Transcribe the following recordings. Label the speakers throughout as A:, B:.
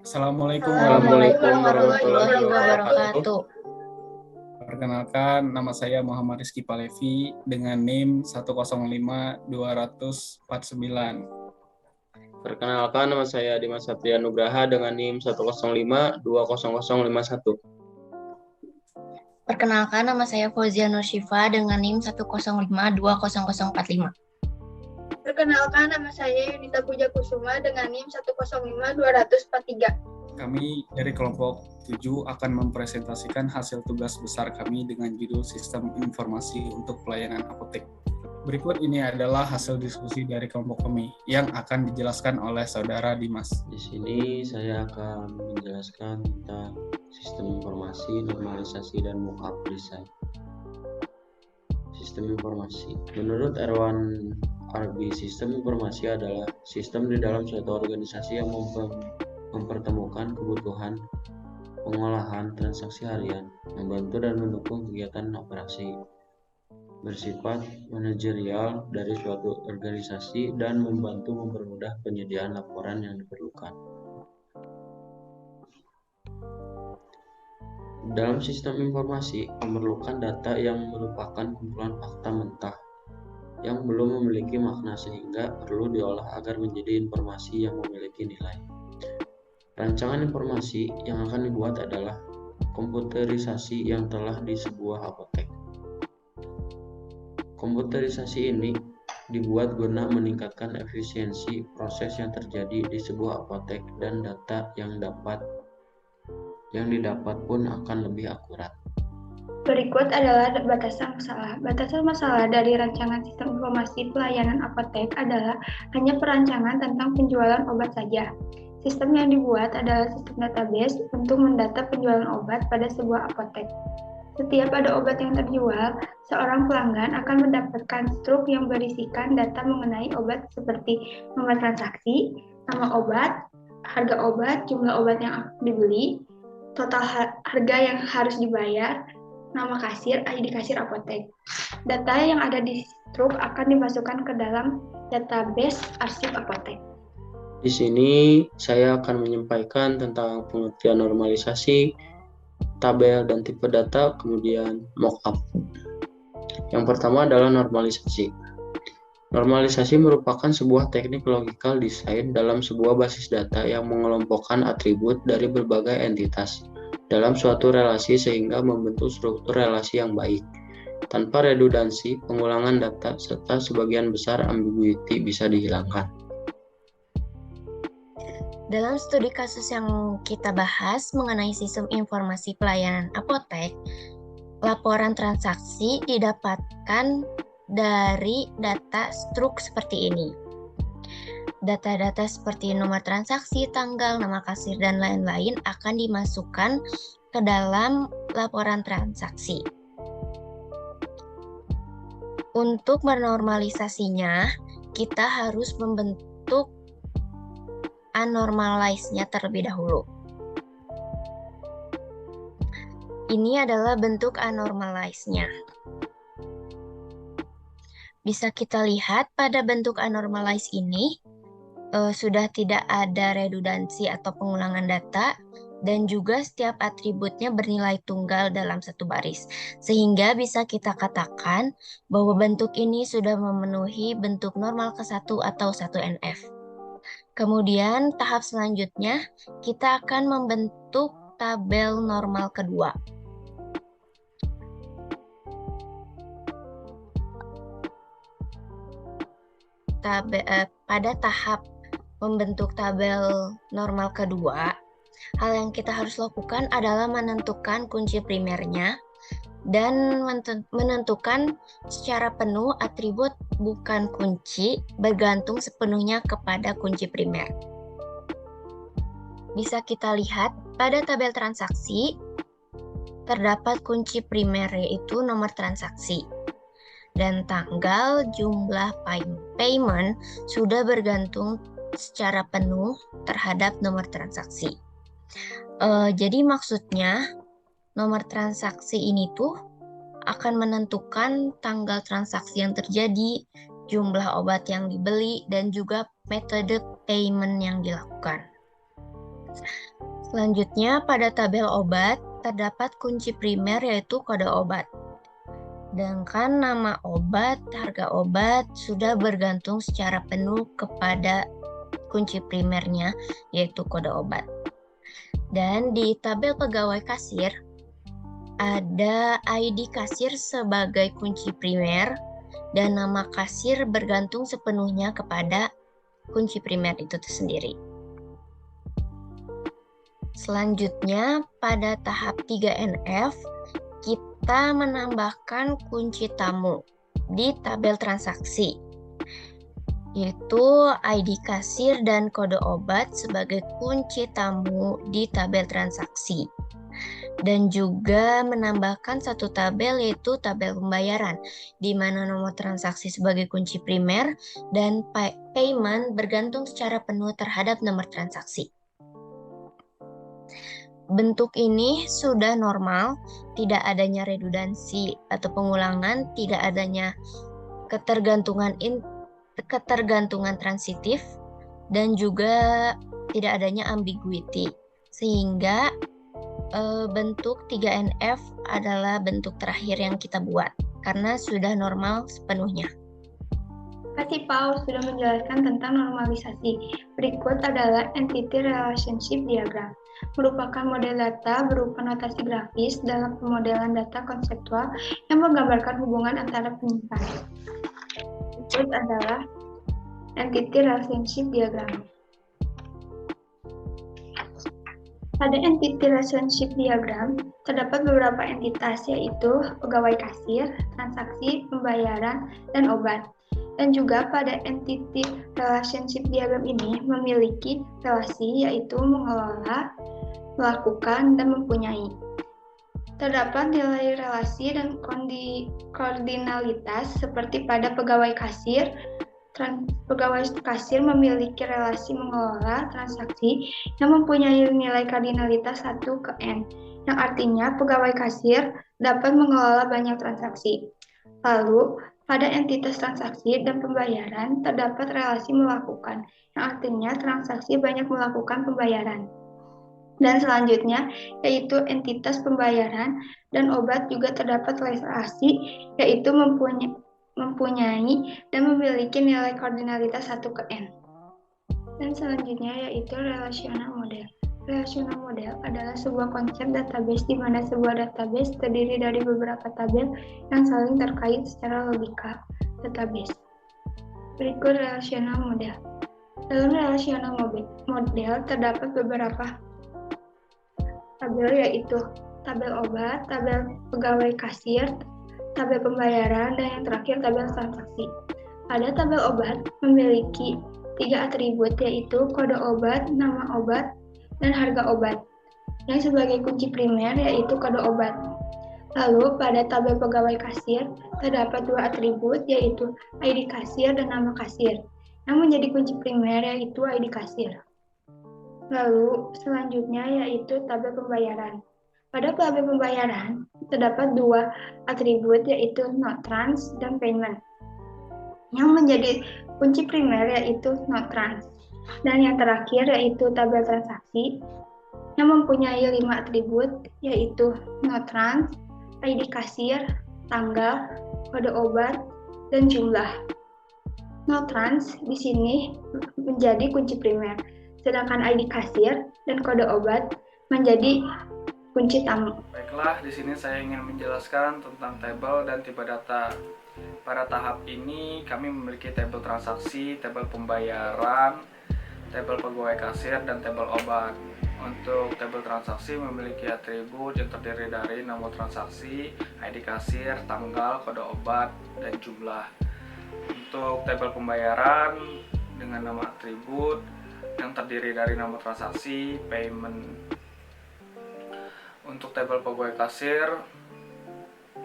A: Assalamualaikum
B: Assalamualaikum
A: warahmatullahi
B: warahmatullahi
A: wabarakatuh.
B: wabarakatuh.
A: Perkenalkan, nama saya Muhammad Rizky Palevi dengan NIM 105-249.
C: Perkenalkan, nama saya Dimas Satria Nugraha dengan NIM 105-20051.
B: Perkenalkan, nama saya Fauzia Nursyifa dengan NIM 105-20045.
D: Perkenalkan, nama saya Yunita Puja Kusuma dengan NIM 105-243.
A: Kami dari kelompok 7 akan mempresentasikan hasil tugas besar kami dengan judul Sistem Informasi untuk Pelayanan Apotek. Berikut ini adalah hasil diskusi dari kelompok kami yang akan dijelaskan oleh Saudara Dimas.
C: Di sini saya akan menjelaskan tentang sistem informasi, normalisasi, dan mockup design. Sistem informasi. Menurut Erwan Arbi, sistem informasi adalah sistem di dalam suatu organisasi yang mempertemukan kebutuhan pengolahan transaksi harian, membantu dan mendukung kegiatan operasi, bersifat manajerial dari suatu organisasi, dan membantu mempermudah penyediaan laporan yang diperlukan. Dalam sistem informasi, memerlukan data yang merupakan kumpulan fakta mentah yang belum memiliki makna sehingga perlu diolah agar menjadi informasi yang memiliki nilai. Rancangan informasi yang akan dibuat adalah komputerisasi yang telah di sebuah apotek. Komputerisasi ini dibuat guna meningkatkan efisiensi proses yang terjadi di sebuah apotek dan data yang didapat pun akan lebih akurat.
D: Berikut adalah batasan masalah. Batasan masalah dari rancangan sistem informasi pelayanan apotek adalah hanya perancangan tentang penjualan obat saja. Sistem yang dibuat adalah sistem database untuk mendata penjualan obat pada sebuah apotek. Setiap ada obat yang terjual, seorang pelanggan akan mendapatkan struk yang berisikan data mengenai obat seperti nomor transaksi, nama obat, harga obat, jumlah obat yang akan dibeli, total harga yang harus dibayar, nama kasir, ID kasir apotek. Data yang ada di struk akan dimasukkan ke dalam database arsip apotek.
C: Di sini saya akan menyampaikan tentang pengertian normalisasi, tabel dan tipe data, kemudian mockup. Yang pertama adalah normalisasi. Normalisasi merupakan sebuah teknik logical design dalam sebuah basis data yang mengelompokkan atribut dari berbagai entitas dalam suatu relasi sehingga membentuk struktur relasi yang baik. Tanpa redundansi, pengulangan data, serta sebagian besar ambiguity bisa dihilangkan.
B: Dalam studi kasus yang kita bahas mengenai sistem informasi pelayanan apotek, laporan transaksi didapatkan dari data struk seperti ini. Data-data seperti nomor transaksi, tanggal, nama kasir, dan lain-lain akan dimasukkan ke dalam laporan transaksi. Untuk menormalisasinya, kita harus membentuk anormalize-nya terlebih dahulu. Ini adalah bentuk anormalize-nya. Bisa kita lihat pada bentuk anormalize ini sudah tidak ada redundansi atau pengulangan data dan juga setiap atributnya bernilai tunggal dalam satu baris. Sehingga bisa kita katakan bahwa bentuk ini sudah memenuhi bentuk normal ke-1 atau 1NF. Kemudian tahap selanjutnya kita akan membentuk tabel normal kedua. Pada tahap membentuk tabel normal kedua, hal yang kita harus lakukan adalah menentukan kunci primernya dan menentukan secara penuh atribut bukan kunci bergantung sepenuhnya kepada kunci primer. Bisa kita lihat pada tabel transaksi terdapat kunci primer yaitu nomor transaksi dan tanggal jumlah payment sudah bergantung secara penuh terhadap nomor transaksi. Jadi maksudnya nomor transaksi ini tuh akan menentukan tanggal transaksi yang terjadi, jumlah obat yang dibeli, dan juga metode payment yang dilakukan. Selanjutnya, pada tabel obat terdapat kunci primer yaitu kode obat. Sedangkan nama obat, harga obat sudah bergantung secara penuh kepada kunci primernya yaitu kode obat. Dan di tabel pegawai kasir ada ID kasir sebagai kunci primer dan nama kasir bergantung sepenuhnya kepada kunci primer itu sendiri. Selanjutnya, pada tahap 3NF, kita menambahkan kunci tamu di tabel transaksi, yaitu ID kasir dan kode obat sebagai kunci tamu di tabel transaksi. Dan juga menambahkan satu tabel yaitu tabel pembayaran, di mana nomor transaksi sebagai kunci primer dan payment bergantung secara penuh terhadap nomor transaksi. Bentuk ini sudah normal, tidak adanya redundansi atau pengulangan, tidak adanya ketergantungan transitif, dan juga tidak adanya ambiguity. Sehingga bentuk 3NF adalah bentuk terakhir yang kita buat, karena sudah normal sepenuhnya.
D: Terima kasih Paul sudah menjelaskan tentang normalisasi. Berikut adalah Entity Relationship Diagram. Merupakan model data berupa notasi grafis dalam pemodelan data konseptual yang menggambarkan hubungan antara penyimpan. Berikut adalah Entity Relationship Diagram. Pada Entity Relationship Diagram, terdapat beberapa entitas yaitu pegawai kasir, transaksi, pembayaran, dan obat. Dan juga pada Entity Relationship Diagram ini memiliki relasi yaitu mengelola, melakukan, dan mempunyai. Terdapat nilai relasi dan koordinalitas seperti pada pegawai kasir. Pegawai kasir memiliki relasi mengelola transaksi yang mempunyai nilai kardinalitas 1 ke N, yang artinya pegawai kasir dapat mengelola banyak transaksi. Lalu, pada entitas transaksi dan pembayaran terdapat relasi melakukan, yang artinya transaksi banyak melakukan pembayaran. Dan selanjutnya, yaitu entitas pembayaran dan obat juga terdapat relasi, yaitu mempunyai dan memiliki nilai koordinalitas 1 ke N. Dan selanjutnya yaitu relational model. Relational model adalah sebuah konsep database di mana sebuah database terdiri dari beberapa tabel yang saling terkait secara logika database. Berikut relational model. Dalam relational model terdapat beberapa tabel yaitu tabel obat, tabel pegawai kasir, tabel pembayaran, dan yang terakhir tabel transaksi. Pada tabel obat memiliki 3 atribut yaitu kode obat, nama obat, dan harga obat. Yang sebagai kunci primer yaitu kode obat. Lalu pada tabel pegawai kasir terdapat 2 atribut yaitu ID kasir dan nama kasir. Yang menjadi kunci primer yaitu ID kasir. Lalu selanjutnya yaitu tabel pembayaran. Pada tabel pembayaran terdapat 2 atribut yaitu not trans dan payment. Yang menjadi kunci primer yaitu not trans. Dan yang terakhir yaitu tabel transaksi yang mempunyai 5 atribut yaitu not trans, ID kasir, tanggal, kode obat, dan jumlah. Not trans di sini menjadi kunci primer, sedangkan ID kasir dan kode obat menjadi kunci tamu.
A: Baiklah, di sini saya ingin menjelaskan tentang tabel dan tipe data. Pada tahap ini kami memiliki tabel transaksi, tabel pembayaran, tabel pegawai kasir, dan tabel obat. Untuk tabel transaksi memiliki atribut yang terdiri dari nomor transaksi, ID kasir, tanggal, kode obat, dan jumlah. Untuk tabel pembayaran dengan nama atribut yang terdiri dari nomor transaksi, payment. Untuk tabel pegawai kasir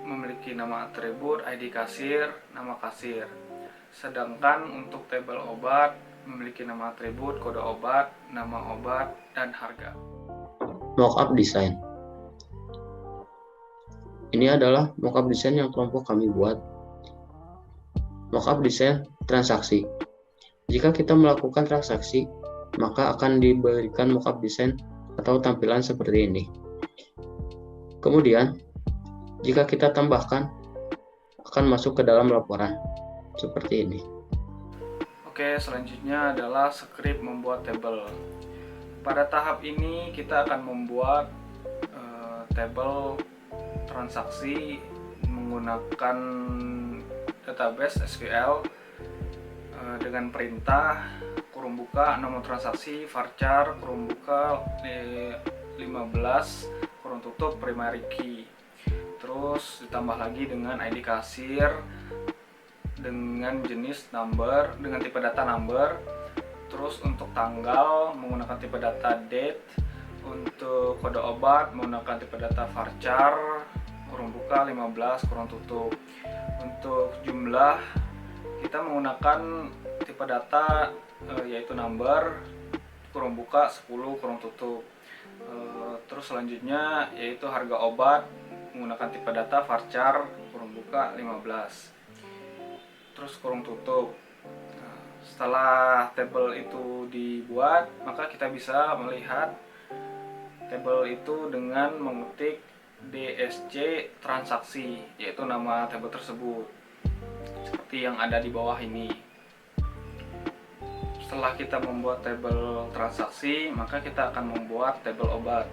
A: memiliki nama atribut, ID kasir, nama kasir. Sedangkan untuk tabel obat memiliki nama atribut, kode obat, nama obat, dan harga.
C: Mockup design. Ini adalah mockup design yang kelompok kami buat. Mockup design transaksi. Jika kita melakukan transaksi, maka akan diberikan mockup desain atau tampilan seperti ini. Kemudian, jika kita tambahkan, akan masuk ke dalam laporan seperti ini.
A: Oke, selanjutnya adalah script membuat tabel. Pada tahap ini kita akan membuat tabel transaksi menggunakan database SQL dengan perintah kurung buka nomor transaksi varchar kurung buka 15 kurung tutup primary key. Terus ditambah lagi dengan ID kasir dengan jenis number dengan tipe data number. Terus untuk tanggal menggunakan tipe data date, untuk kode obat menggunakan tipe data varchar kurung buka 15 kurung tutup. Untuk jumlah kita menggunakan tipe data yaitu number kurung buka 10 kurung tutup. Terus selanjutnya yaitu harga obat menggunakan tipe data varchar kurung buka 15 terus kurung tutup. Setelah tabel itu dibuat, maka kita bisa melihat tabel itu dengan mengetik DSC transaksi, yaitu nama tabel tersebut, seperti yang ada di bawah ini. Setelah kita membuat tabel transaksi, maka kita akan membuat tabel obat.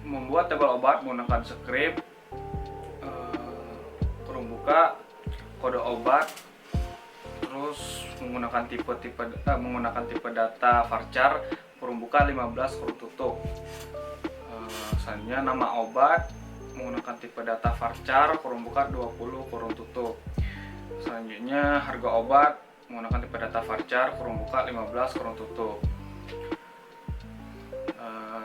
A: Membuat tabel obat menggunakan script kurung buka kode obat, terus menggunakan tipe data varchar kurung buka 15 kurung tutup. Selanjutnya nama obat menggunakan tipe data varchar kurung buka 20 kurung tutup. Selanjutnya harga obat menggunakan tipe data varchar kurung buka 15 kurung tutup.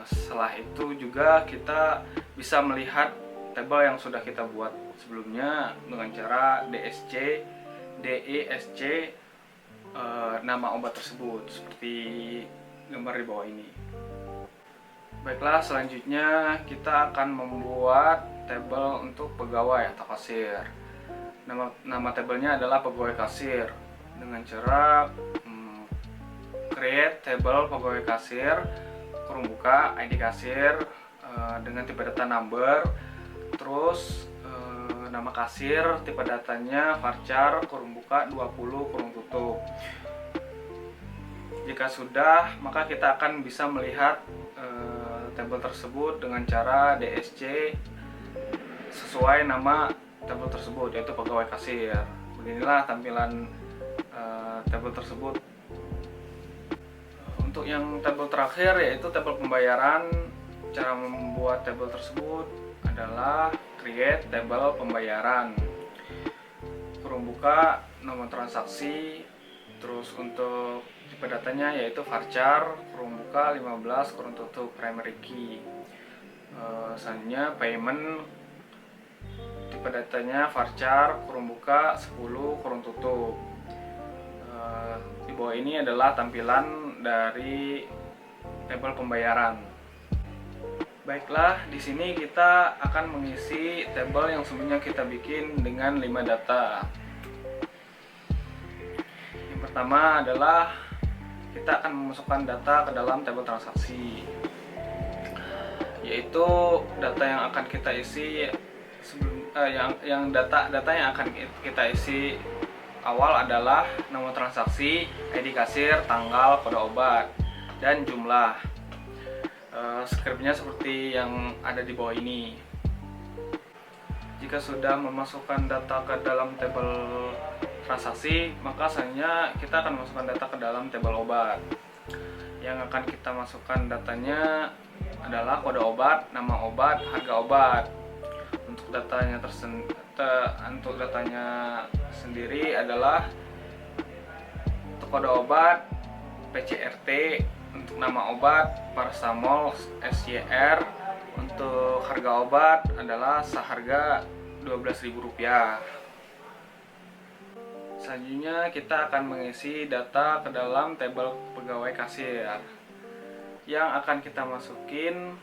A: Setelah itu juga kita bisa melihat tabel yang sudah kita buat sebelumnya dengan cara DSC nama obat tersebut seperti gambar di bawah ini. Baiklah, selanjutnya kita akan membuat tabel untuk pegawai atau kasir. Nama tabelnya adalah pegawai kasir dengan cara create table pegawai kasir kurung buka ID kasir dengan tipe data number. Terus nama kasir tipe datanya varchar kurung buka 20 kurung tutup. Jika sudah, maka kita akan bisa melihat tabel tersebut dengan cara DSC sesuai nama tabel tersebut, yaitu pegawai kasir. Beginilah tampilan tabel tersebut. Untuk yang tabel terakhir yaitu tabel pembayaran. Cara membuat tabel tersebut adalah create table pembayaran kurung buka nomor transaksi, terus untuk tipe datanya yaitu varchar kurung buka 15 kurung tutup primary key. Selanjutnya payment tipe datanya varchar kurung buka 10 kurung tutup. Di bawah ini adalah tampilan dari tabel pembayaran. Baiklah, di sini kita akan mengisi tabel yang sebelumnya kita bikin dengan 5 data. Yang pertama adalah kita akan memasukkan data ke dalam tabel transaksi, yaitu data yang akan kita isi data yang akan kita isi awal adalah nomor transaksi, ID kasir, tanggal, kode obat, dan jumlah. Scriptnya seperti yang ada di bawah ini. Jika sudah memasukkan data ke dalam tabel transaksi, maka selanjutnya kita akan masukkan data ke dalam tabel obat. Yang akan kita masukkan datanya adalah kode obat, nama obat, harga obat. Untuk datanya sendiri adalah untuk kode obat PCRT, untuk nama obat paracetamol SYR, untuk harga obat adalah seharga Rp12.000. Selanjutnya kita akan mengisi data ke dalam tabel pegawai kasir. Yang akan kita masukin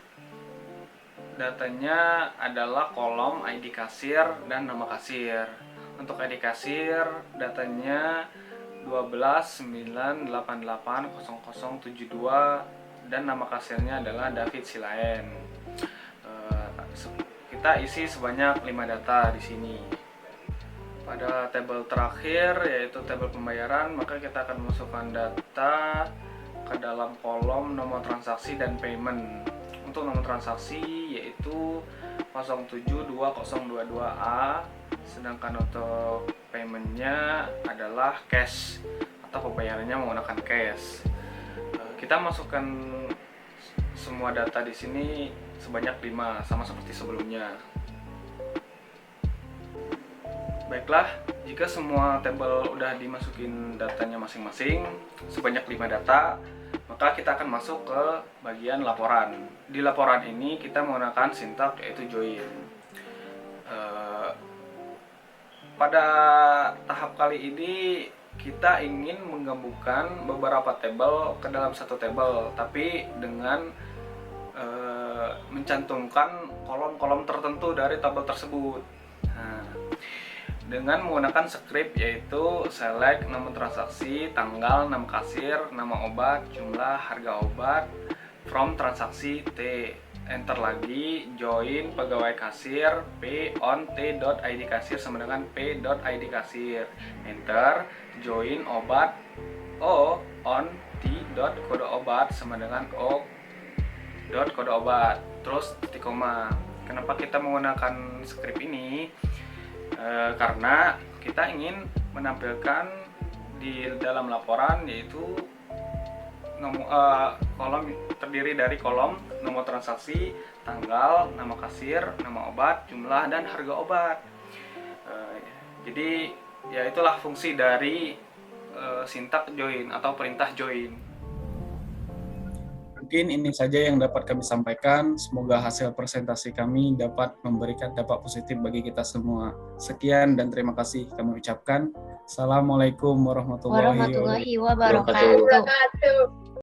A: datanya adalah kolom ID kasir dan nama kasir. Untuk ID kasir datanya 12.988.0072 dan nama kasirnya adalah David Silaen. Kita isi sebanyak 5 data di sini. Pada tabel terakhir yaitu tabel pembayaran, maka kita akan masukkan data ke dalam kolom nomor transaksi dan payment. Untuk nomor transaksi yaitu 072022A, sedangkan untuk paymentnya adalah cash atau pembayarannya menggunakan cash. Kita masukkan semua data di sini sebanyak 5, sama seperti sebelumnya. Baiklah, jika semua tabel udah dimasukin datanya masing-masing sebanyak 5 data, maka kita akan masuk ke bagian laporan. Di laporan ini kita menggunakan sintak yaitu join. Pada tahap kali ini kita ingin menggabungkan beberapa tabel ke dalam satu tabel, tapi dengan mencantumkan kolom-kolom tertentu dari tabel tersebut. Dengan menggunakan script yaitu select nama transaksi, tanggal, nama kasir, nama obat, jumlah, harga obat, from transaksi T, enter lagi, join pegawai kasir, P on T.id kasir sama dengan P.id kasir, enter, join obat, O on T.kode obat sama dengan O kode obat, terus titik koma. Kenapa kita menggunakan script ini? Karena kita ingin menampilkan di dalam laporan yaitu kolom terdiri dari kolom nomor transaksi, tanggal, nama kasir, nama obat, jumlah, dan harga obat. Jadi ya itulah fungsi dari sintak join atau perintah join. Mungkin ini saja yang dapat kami sampaikan. Semoga hasil presentasi kami dapat memberikan dampak positif bagi kita semua. Sekian dan terima kasih kami ucapkan. Assalamualaikum warahmatullahi wabarakatuh.